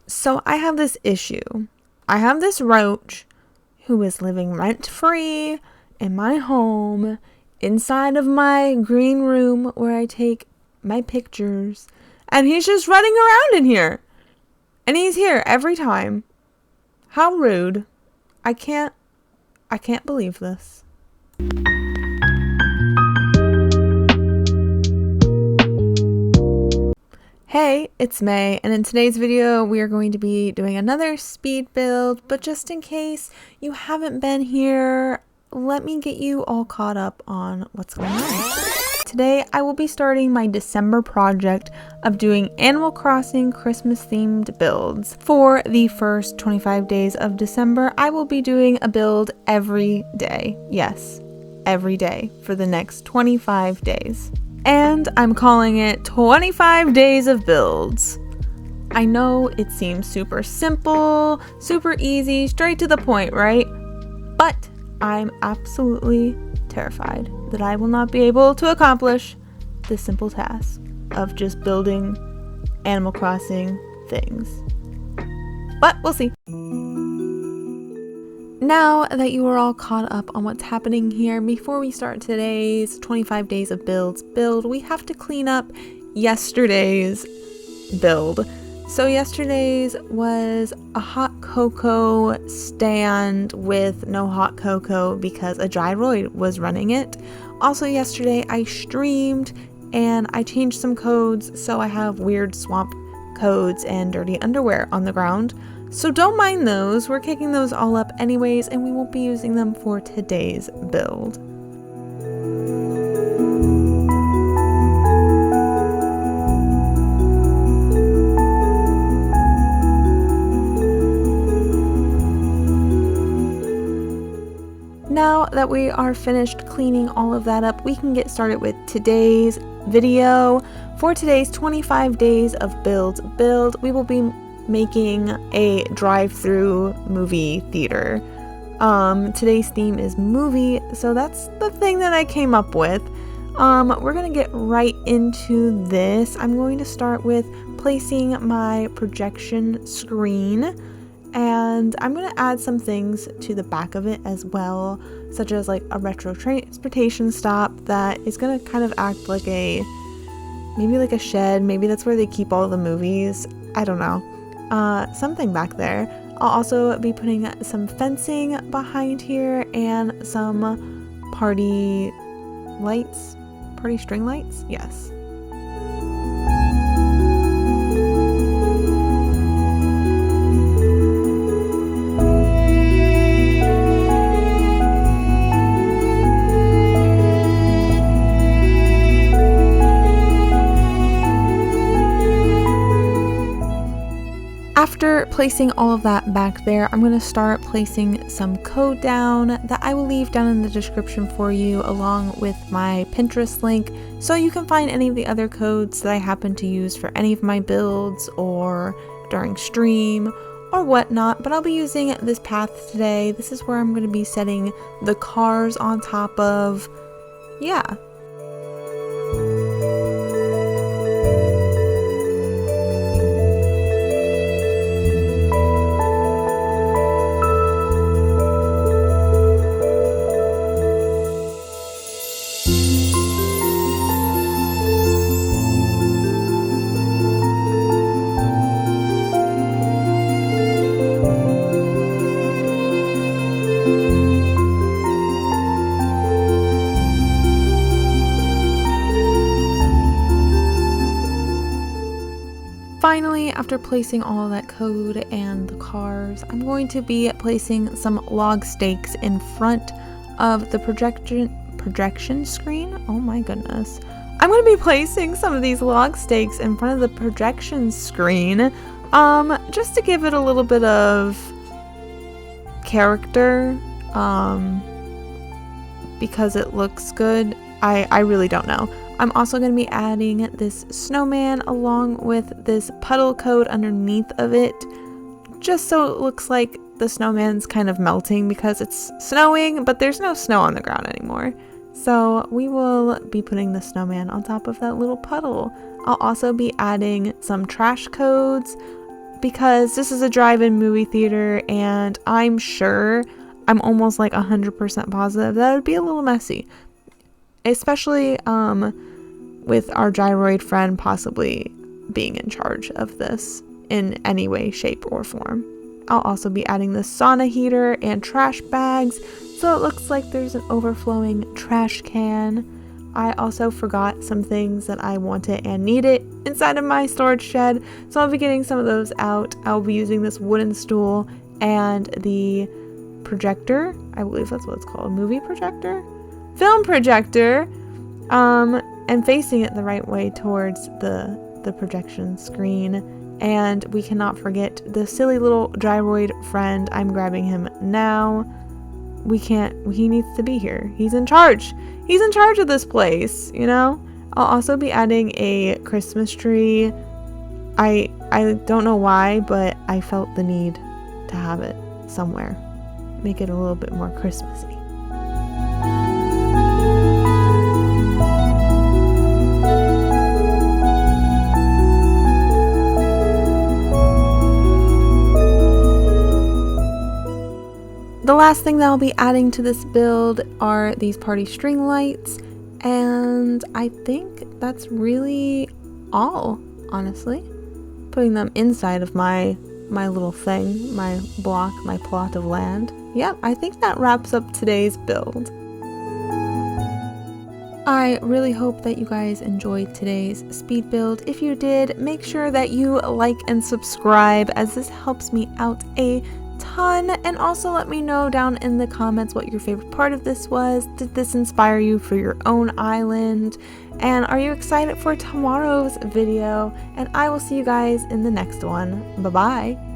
So I have this issue. I have this roach who is living rent-free in my home, inside of my green room where I take my pictures, and he's just running around in here. And he's here every time. How rude. I can't believe this. Hey, it's May, and in today's video we are going to be doing another speed build, but just in case you haven't been here, let me get you all caught up on what's going on. Today I will be starting my December project of doing Animal Crossing Christmas themed builds. For the first 25 days of December, I will be doing a build every day. Yes, every day for the next 25 days. And I'm calling it 25 days of builds. I know it seems super simple, super easy, straight to the point, right? But I'm absolutely terrified that I will not be able to accomplish this simple task of just building Animal Crossing things. But we'll see. Now that you are all caught up on what's happening here, before we start today's 25 days of build, we have to clean up yesterday's build. So yesterday's was a hot cocoa stand with no hot cocoa because a gyroid was running it. Also yesterday I streamed and I changed some codes, so I have weird swamp codes and dirty underwear on the ground. So don't mind those, we're kicking those all up anyways, and we won't be using them for today's build. Now that we are finished cleaning all of that up, we can get started with today's video. For today's 25 days of build, we will be making a drive-through movie theater. Today's theme is movie, so that's the thing that I came up with. We're gonna get right into this. I'm going to start with placing my projection screen, and I'm gonna add some things to the back of it as well, such as like a retro transportation stop that is gonna kind of act like maybe like a shed. Maybe that's where they keep all the movies. I don't know. Something back there. I'll also be putting some fencing behind here and some party string lights. Yes. After placing all of that back there, I'm going to start placing some code down that I will leave down in the description for you, along with my Pinterest link, so you can find any of the other codes that I happen to use for any of my builds or during stream or whatnot. But I'll be using this path today. This is where I'm going to be setting the cars on top of. Yeah. Finally, after placing all of that code and the cars, I'm going to be placing some log stakes in front of the projection screen. Oh my goodness. I'm going to be placing some of these log stakes in front of the projection screen, just to give it a little bit of character, because it looks good. I really don't know. I'm also going to be adding this snowman along with this puddle code underneath of it, just so it looks like the snowman's kind of melting because it's snowing, but there's no snow on the ground anymore. So we will be putting the snowman on top of that little puddle. I'll also be adding some trash codes because this is a drive-in movie theater, and I'm almost like 100% positive that it would be a little messy, especially with our gyroid friend possibly being in charge of this in any way, shape, or form. I'll also be adding the sauna heater and trash bags, so it looks like there's an overflowing trash can. I also forgot some things that I wanted and needed inside of my storage shed, so I'll be getting some of those out. I'll be using this wooden stool and the projector, I believe that's what it's called, movie projector? Film projector, and facing it the right way towards the projection screen. And we cannot forget the silly little gyroid friend. I'm grabbing him now. He needs to be here. He's in charge of this place, you know? I'll also be adding a Christmas tree. I don't know why, but I felt the need to have it somewhere. Make it a little bit more Christmassy. The last thing that I'll be adding to this build are these party string lights, and I think that's really all, honestly. Putting them inside of my little thing, my block, my plot of land. Yep, I think that wraps up today's build. I really hope that you guys enjoyed today's speed build. If you did, make sure that you like and subscribe, as this helps me out a ton, and also let me know down in the comments what your favorite part of this was. Did this inspire you for your own island? And are you excited for tomorrow's video? And I will see you guys in the next one. Bye bye.